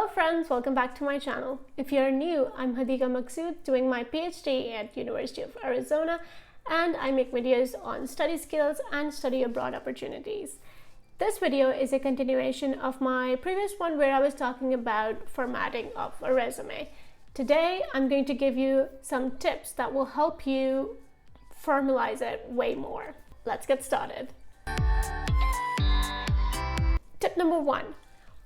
Hello friends, welcome back to my channel. If you're new, I'm Hadika Maksud, doing my PhD at University of Arizona, and I make videos on study skills and study abroad opportunities. This video is a continuation of my previous one where I was talking about formatting of a resume. Today, I'm going to give you some tips that will help you formalize it way more. Let's get started. Tip number 1.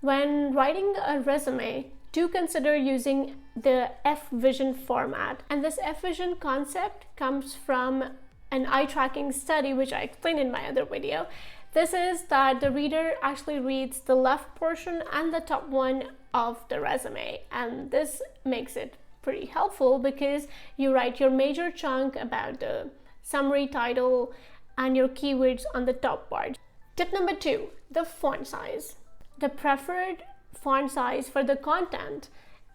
When writing a resume, do consider using the F-Vision format. And this F-Vision concept comes from an eye tracking study, which I explained in my other video. This is that the reader actually reads the left portion and the top one of the resume. And this makes it pretty helpful because you write your major chunk about the summary, title, and your keywords on the top part. Tip number 2, the font size. The preferred font size for the content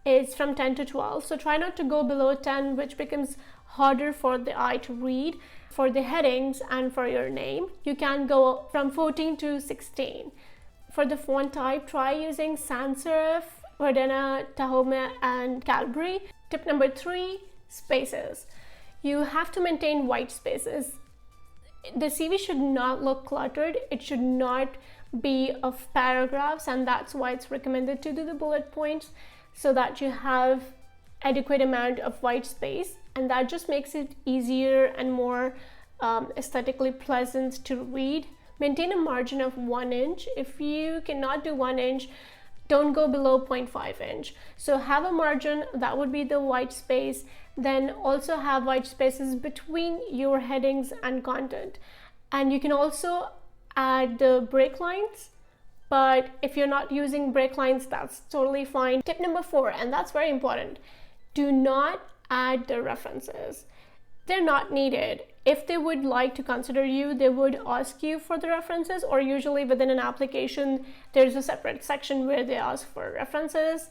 is from 10 to 12, so try not to go below 10, which becomes harder for the eye to read. For the headings and for your name, you can go from 14 to 16. For the font type, try using sans serif, Verdana, Tahoma, and Calibri. Tip number 3, spaces. You have to maintain white spaces. The CV should not look cluttered. It should not be of paragraphs, and that's why it's recommended to do the bullet points so that you have adequate amount of white space, and that just makes it easier and more aesthetically pleasant to read. Maintain a margin of 1 inch. If you cannot do 1 inch, don't go below 0.5 inch. So have a margin, that would be the white space. Then also have white spaces between your headings and content. And you can also add the break lines, but if you're not using break lines, that's totally fine. Tip number 4, and that's very important, do not add the references. They're not needed. If they would like to consider you, they would ask you for the references, or usually within an application, there's a separate section where they ask for references,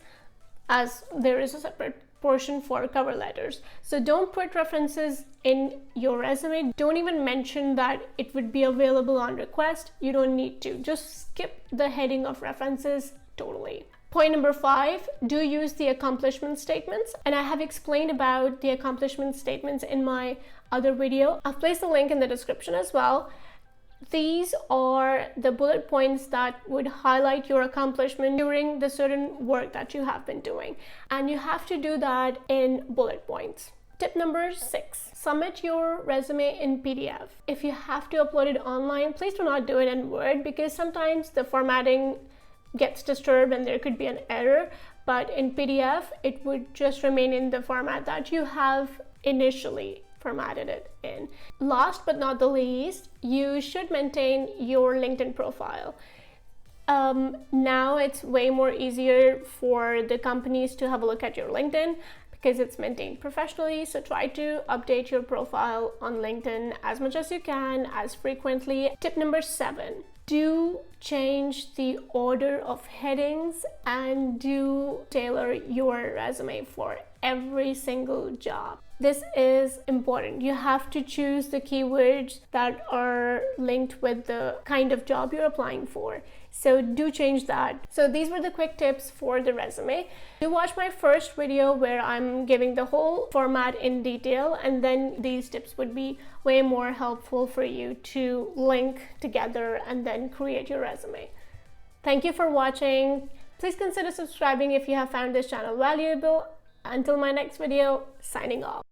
as there is a separate portion for cover letters. So don't put references in your resume. Don't even mention that it would be available on request. You don't need to. Just skip the heading of references totally. Point number 5, do use the accomplishment statements. And I have explained about the accomplishment statements in my other video. I've placed the link in the description as well. These are the bullet points that would highlight your accomplishment during the certain work that you have been doing. And you have to do that in bullet points. Tip number 6, submit your resume in PDF. If you have to upload it online, please do not do it in Word, because sometimes the formatting gets disturbed and there could be an error. But in PDF, it would just remain in the format that you have initially formatted it in. Last but not the least, you should maintain your LinkedIn profile. Now it's way more easier for the companies to have a look at your LinkedIn because it's maintained professionally. So try to update your profile on LinkedIn as much as you can, as frequently. Tip number 7, do change the order of headings and do tailor your resume for every single job. This is important. You have to choose the keywords that are linked with the kind of job you're applying for. So do change that. So these were the quick tips for the resume. Do watch my first video where I'm giving the whole format in detail, and then these tips would be way more helpful for you to link together and then create your resume. Thank you for watching. Please consider subscribing if you have found this channel valuable. Until my next video, signing off.